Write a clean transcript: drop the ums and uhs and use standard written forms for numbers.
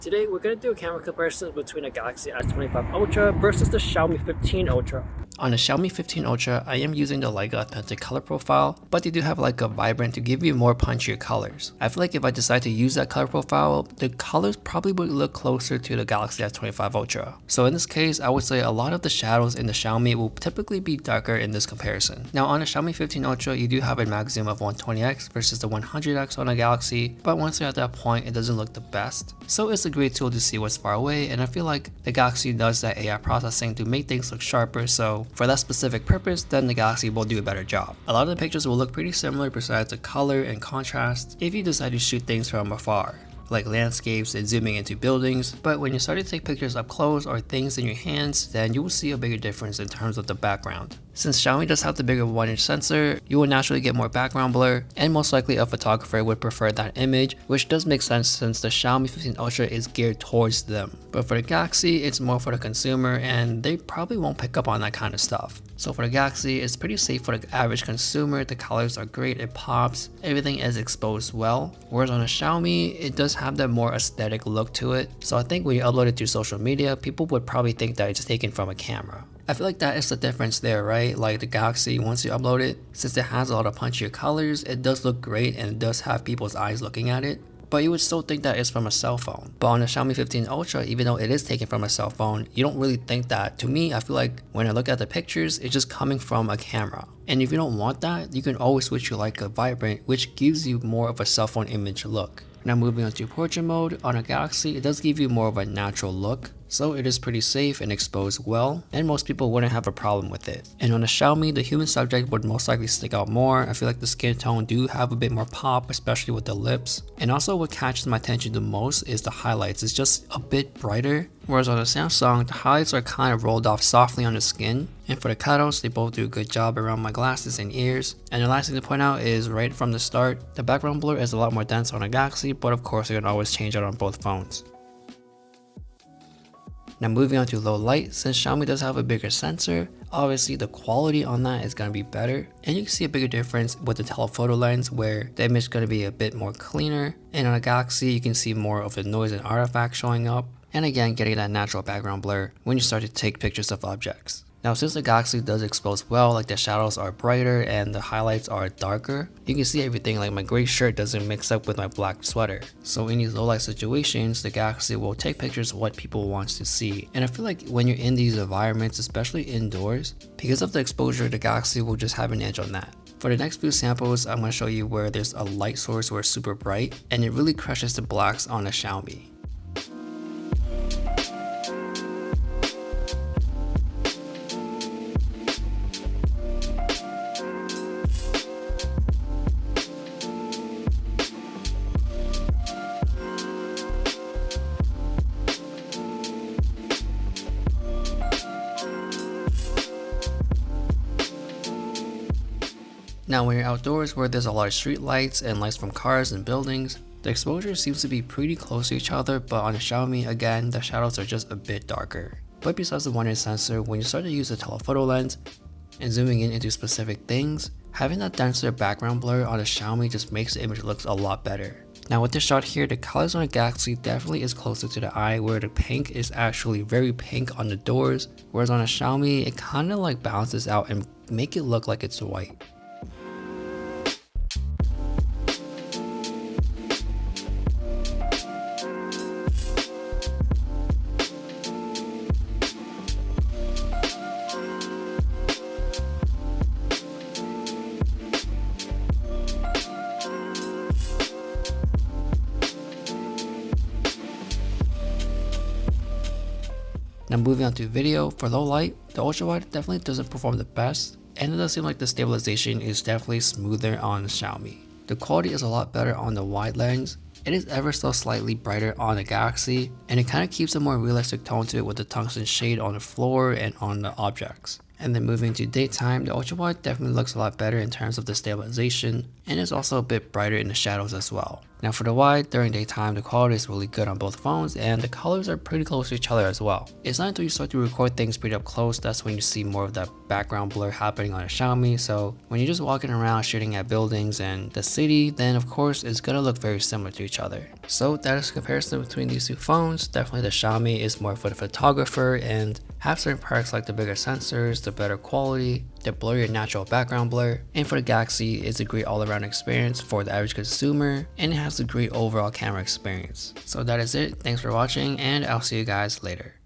Today we're going to do a camera comparison between a Galaxy S25 Ultra versus the Xiaomi 15 Ultra. On the Xiaomi 15 Ultra, I am using the Leica Authentic color profile, but they do have like a vibrant to give you more punchier colors. I feel like if I decide to use that color profile, the colors probably would look closer to the Galaxy S25 Ultra. So in this case, I would say a lot of the shadows in the Xiaomi will typically be darker in this comparison. Now on the Xiaomi 15 Ultra, you do have a maximum of 120x versus the 100x on a Galaxy, but once you're at that point, it doesn't look the best. So it's a great tool to see what's far away, and I feel like the Galaxy does that AI processing to make things look sharper, so for that specific purpose, then the Galaxy will do a better job. A lot of the pictures will look pretty similar besides the color and contrast if you decide to shoot things from afar, like landscapes and zooming into buildings, but when you start to take pictures up close or things in your hands, then you will see a bigger difference in terms of the background. Since Xiaomi does have the bigger 1-inch sensor, you will naturally get more background blur, and most likely a photographer would prefer that image, which does make sense since the Xiaomi 15 Ultra is geared towards them. But for the Galaxy, it's more for the consumer, and they probably won't pick up on that kind of stuff. So for the Galaxy, it's pretty safe for the average consumer, the colors are great, it pops, everything is exposed well. Whereas on a Xiaomi, it does have that more aesthetic look to it. So I think when you upload it to social media, people would probably think that it's taken from a camera. I feel like that is the difference there, right? Like the Galaxy, once you upload it, since it has a lot of punchier colors, it does look great and it does have people's eyes looking at it. But you would still think that it's from a cell phone. But on the Xiaomi 15 Ultra, even though it is taken from a cell phone, you don't really think that. To me, I feel like when I look at the pictures, it's just coming from a camera. And if you don't want that, you can always switch to like a vibrant, which gives you more of a cell phone image look. Now moving on to portrait mode, on a Galaxy, it does give you more of a natural look. So it is pretty safe and exposed well, and most people wouldn't have a problem with it. And on a Xiaomi, the human subject would most likely stick out more. I feel like the skin tone do have a bit more pop, especially with the lips. And also what catches my attention the most is the highlights. It's just a bit brighter. Whereas on the Samsung, the highlights are kind of rolled off softly on the skin. And for the cutout, they both do a good job around my glasses and ears. And the last thing to point out is right from the start, the background blur is a lot more dense on a Galaxy, but of course you can always change it on both phones. Now moving on to low light, since Xiaomi does have a bigger sensor, obviously the quality on that is going to be better, and you can see a bigger difference with the telephoto lens where the image is going to be a bit more cleaner, and on a Galaxy you can see more of the noise and artifacts showing up, and again getting that natural background blur when you start to take pictures of objects. Now since the Galaxy does expose well, like the shadows are brighter and the highlights are darker, you can see everything, like my gray shirt doesn't mix up with my black sweater. So in these low light situations, the Galaxy will take pictures of what people want to see. And I feel like when you're in these environments, especially indoors, because of the exposure, the Galaxy will just have an edge on that. For the next few samples, I'm going to show you where there's a light source where it's super bright and it really crushes the blacks on a Xiaomi. Now when you're outdoors where there's a lot of street lights and lights from cars and buildings, the exposure seems to be pretty close to each other, but on the Xiaomi, again, the shadows are just a bit darker. But besides the 1-inch sensor, when you start to use the telephoto lens and zooming in into specific things, having that denser background blur on the Xiaomi just makes the image look a lot better. Now with this shot here, the colors on the Galaxy definitely is closer to the eye, where the pink is actually very pink on the doors, whereas on a Xiaomi, it kind of like balances out and make it look like it's white. Now moving on to video, for low light, the ultra wide definitely doesn't perform the best, and it does seem like the stabilization is definitely smoother on the Xiaomi. The quality is a lot better on the wide lens. It is ever so slightly brighter on the Galaxy, and it kind of keeps a more realistic tone to it with the tungsten shade on the floor and on the objects. And then moving to daytime, the ultra wide definitely looks a lot better in terms of the stabilization, and is also a bit brighter in the shadows as well. Now for the wide, during daytime the quality is really good on both phones, and the colors are pretty close to each other as well. It's not until you start to record things pretty up close that's when you see more of that background blur happening on a Xiaomi. So when you're just walking around shooting at buildings and the city, then of course it's gonna look very similar to each other. So that is a comparison between these two phones. Definitely the Xiaomi is more for the photographer and have certain perks like the bigger sensors, the better quality, the blurrier natural background blur, and for the Galaxy it's a great all-around experience for the average consumer, and it has a great overall camera experience. So that is it. Thanks for watching, and I'll see you guys later.